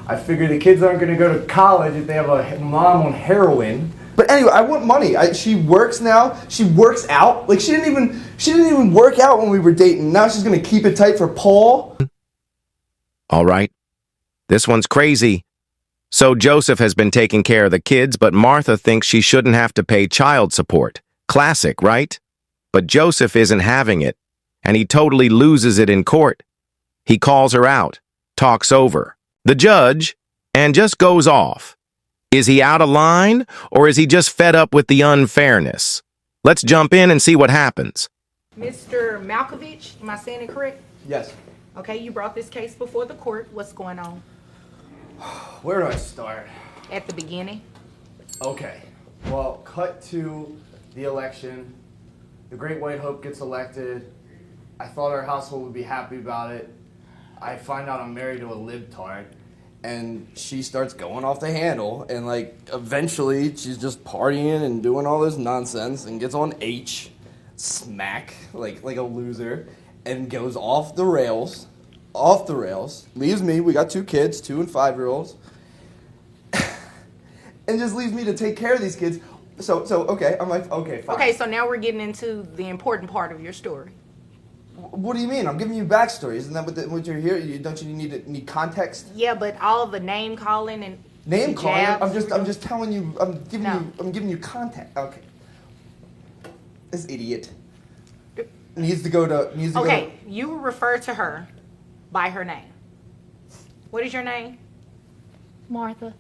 I figure the kids aren't gonna go to college if they have a mom on heroin. But anyway, I want money. She works now. She works out. Like she didn't even work out when we were dating. Now she's gonna keep it tight for Paul. All right. This one's crazy. So Joseph has been taking care of the kids, but Martha thinks she shouldn't have to pay child support. Classic, right? But Joseph isn't having it, and he totally loses it in court. He calls her out, talks over the judge, and just goes off. Is he out of line, or is he just fed up with the unfairness? Let's jump in and see what happens. Mr. Malkovich, am I saying it correct? Yes. Okay, you brought this case before the court. What's going on? Where do I start? At the beginning? Okay, well, cut to the election. The Great White Hope gets elected. I thought our household would be happy about it. I find out I'm married to a libtard. And she starts going off the handle, and like eventually she's just partying and doing all this nonsense and gets on H, smack, like a loser, and goes off the rails, leaves me, we got 2 kids, 2 and 5-year-olds, and just leaves me to take care of these kids. So okay, I'm like, okay, fine. Okay, so now we're getting into the important part of your story. What do you mean? I'm giving you backstory. Isn't that what you're here? Don't you need context? Yeah, but all the name calling and Name calling? jabs, I'm just telling you. I'm giving you context. Okay. This idiot needs to go to. Okay, you will refer to her by her name. What is your name? Martha.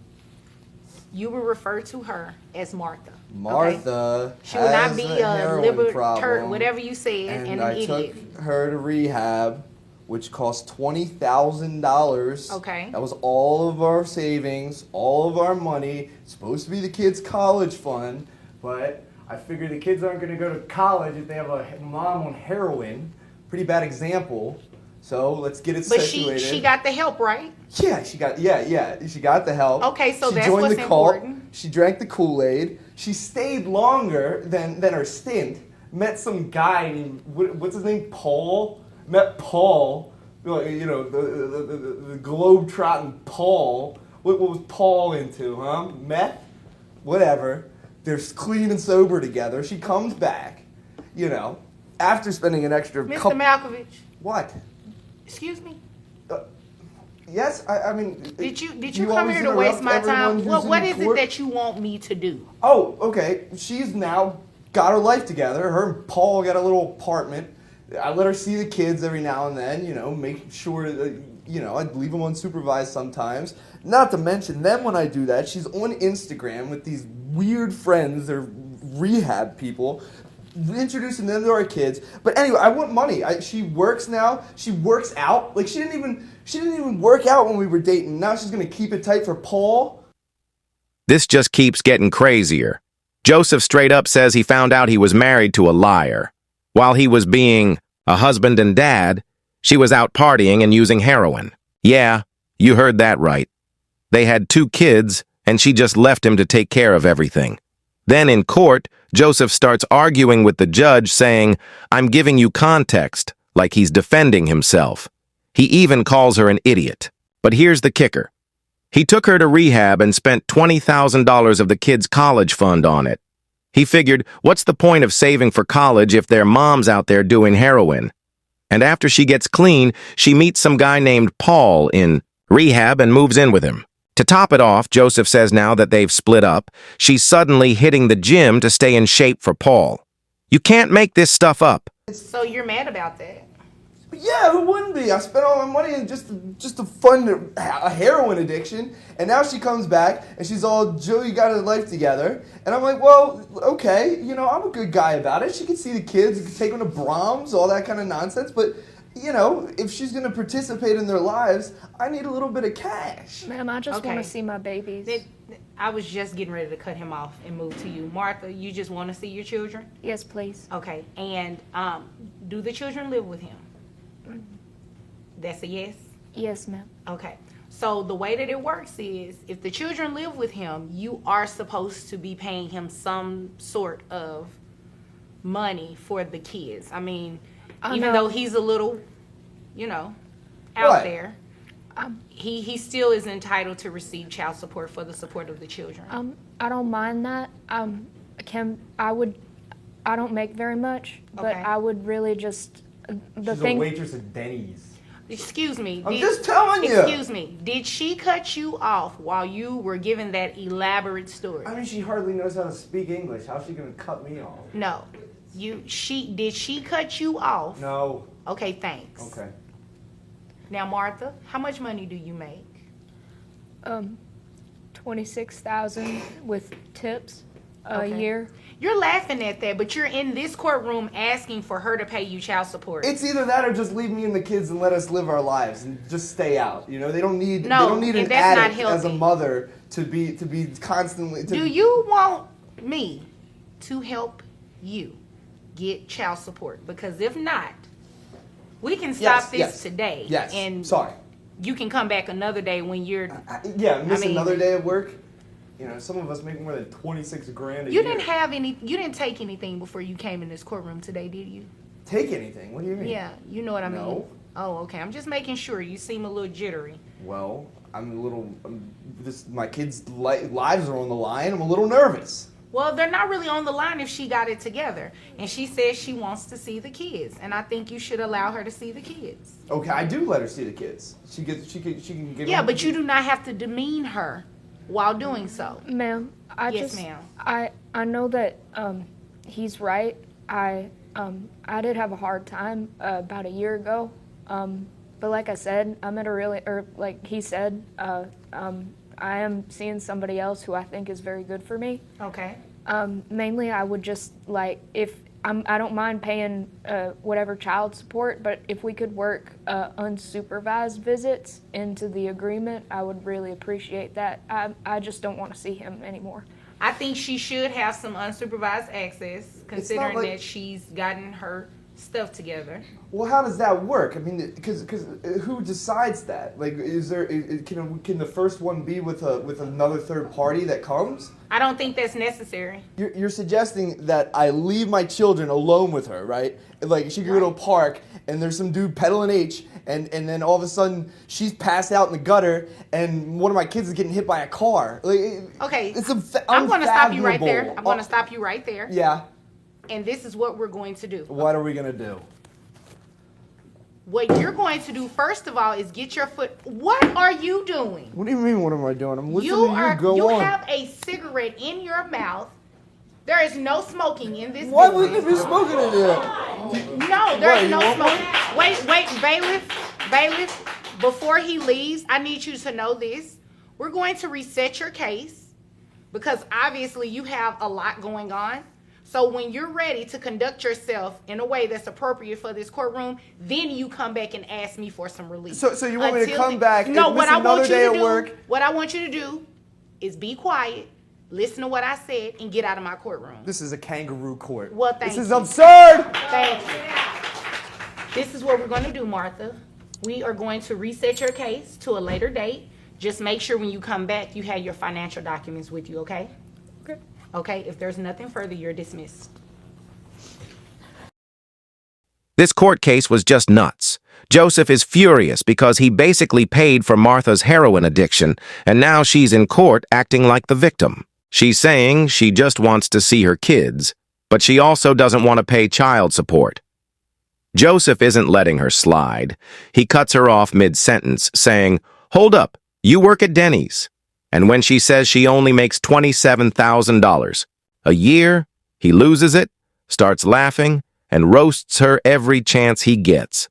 You will refer to her as Martha. Martha. Okay? She will not has be a a heroin problem, whatever you said, and an I idiot. took her to rehab, which cost $20,000. Okay. That was all of our savings, all of our money. It's supposed to be the kids' college fund, But I figure the kids aren't gonna go to college if they have a mom on heroin. pretty bad example. So let's get it But situated. she got the help, right? Yeah, she got the help. Okay, so she that's joined what's the cult. important. She drank the Kool-Aid. She stayed longer than her stint. Met some guy named what's his name? Paul. Met Paul. You know the globe-trotting Paul. What was Paul into, huh? Meth? Whatever. They're clean and sober together. She comes back, you know, after spending an extra Mr. couple... Malkovich, What? excuse me. Yes, I mean... Did you come always here to waste interrupt my time? everyone who's What in is it court? that you want me to do? Oh, okay. She's now got her life together. Her and Paul got a little apartment. I let her see the kids every now and then, you know, make sure that, you know, I'd leave them unsupervised sometimes. Not to mention, then when I do that, she's on Instagram with these weird friends, they're rehab people, introducing them to our kids. But anyway, I want money. She works now. She works out. Like she didn't even work out when we were dating. Now she's gonna keep it tight for Paul. This just keeps getting crazier. Joseph straight up says he found out he was married to a liar. While he was being a husband and dad, she was out partying and using heroin. Yeah, you heard that right. They had 2 kids, and she just left him to take care of everything. Then in court, Joseph starts arguing with the judge, saying, "I'm giving you context," like he's defending himself. He even calls her an idiot. But here's the kicker. He took her to rehab and spent $20,000 of the kids' college fund on it. He figured, what's the point of saving for college if their mom's out there doing heroin? And after she gets clean, she meets some guy named Paul in rehab and moves in with him. To top it off, Joseph says now that they've split up, she's suddenly hitting the gym to stay in shape for Paul. You can't make this stuff up. So you're mad about that? Yeah, who wouldn't be? I spent all my money in just to fund a heroin addiction, and now she comes back and she's all, "Joe, you got her life together," and I'm like, well, okay, you know, I'm a good guy about it. She can see the kids, take them to Brahms, all that kind of nonsense, but you know, if she's gonna participate in their lives, I need a little bit of cash. Ma'am, I just Okay. want to see my babies. I was just getting ready to cut him off and move to you. Martha, you just want to see your children? Yes, please. Okay, and do the children live with him? That's a yes? Yes, ma'am. Okay, so the way that it works is, if the children live with him, you are supposed to be paying him some sort of money for the kids. I mean, I even know. though he's a little, you know, out What? there. he still is entitled to receive child support for the support of the children. I don't mind that. I don't make very much, but Okay. I would really just She's a waitress at Denny's. Excuse me. I'm just telling you. Excuse me. Did she cut you off while you were giving that elaborate story? I mean, she hardly knows how to speak English. How's she gonna cut me off? No. Did she cut you off? No. Okay, thanks. Okay. Now, Martha, how much money do you make? 26,000 with tips a Okay. year. You're laughing at that, but you're in this courtroom asking for her to pay you child support. It's either that or just leave me and the kids and let us live our lives and just stay out. You know, they don't need No, they don't need and an that's not addict as a healthy. mother to be constantly. Do you want me to help you get child support? Because if not, we can stop this today. Yes. And Sorry. you can come back another day when you're. Miss I mean- another day at work. You know, some of us make more than 26 grand a You year. you didn't take anything before you came in this courtroom today, did you? Take anything? What do you mean? Yeah, you know what I mean. No. Oh, okay. I'm just making sure. You seem a little jittery. Well, my kids' lives are on the line. I'm a little nervous. Well, they're not really on the line if she got it together. And she says she wants to see the kids. And I think you should allow her to see the kids. Okay, I do let her see the kids. She can get. Yeah, but you do not have to demean her while doing so. Ma'am, Yes, ma'am. I know that he's right. I did have a hard time about a year ago. But like I said, I'm at a really, or like he said, I am seeing somebody else who I think is very good for me. Okay. Mainly, I would just like I don't mind paying whatever child support, but if we could work unsupervised visits into the agreement, I would really appreciate that. I just don't want to see him anymore. I think she should have some unsupervised access, considering that she's gotten her stuff together. Well, how does that work? I mean, because who decides that? Like, can the first one be with another third party that comes? I don't think that's necessary. You're suggesting that I leave my children alone with her, right? Like, she could go to a park and there's some dude peddling H, and then all of a sudden she's passed out in the gutter and one of my kids is getting hit by a car. Like, Okay. it's I'm going to stop you right there. unfathomable. I'm going to stop you right there. Yeah. And this is what we're going to do. What are we gonna do? What you're going to do, first of all, is get your foot. What are you doing? What do you mean? What am I doing? I'm listening You to you. are. Go You on. have a cigarette in your mouth. There is no smoking in this Why building. wouldn't there be smoking in there? No, there What, is no you want smoking. Wait, bailiff. Before he leaves, I need you to know this. We're going to reset your case because obviously you have a lot going on. So when you're ready to conduct yourself in a way that's appropriate for this courtroom, then you come back and ask me for some relief. So you want me to Until come back No, and what miss I another want you day to at do, work? what I want you to do is be quiet, listen to what I said, and get out of my courtroom. This is a kangaroo court. Well, thank This is you. absurd! Thank you. This is what we're going to do, Martha. We are going to reset your case to a later date. Just make sure when you come back, you have your financial documents with you, okay? Okay. Okay, if there's nothing further, you're dismissed. This court case was just nuts. Joseph is furious because he basically paid for Martha's heroin addiction, and now she's in court acting like the victim. She's saying she just wants to see her kids, but she also doesn't want to pay child support. Joseph isn't letting her slide. He cuts her off mid-sentence, saying, "Hold up, you work at Denny's." And when she says she only makes $27,000 a year, he loses it, starts laughing, and roasts her every chance he gets.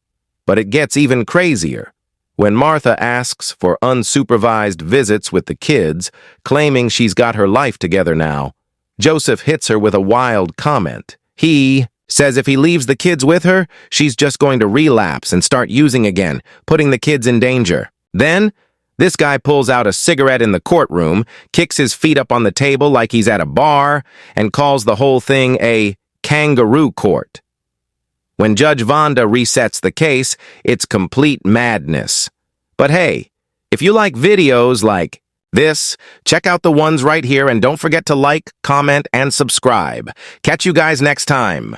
But it gets even crazier. When Martha asks for unsupervised visits with the kids, claiming she's got her life together now, Joseph hits her with a wild comment. He says if he leaves the kids with her, she's just going to relapse and start using again, putting the kids in danger. Then, this guy pulls out a cigarette in the courtroom, kicks his feet up on the table like he's at a bar, and calls the whole thing a kangaroo court. When Judge Vonda resets the case, it's complete madness. But hey, if you like videos like this, check out the ones right here and don't forget to like, comment, and subscribe. Catch you guys next time.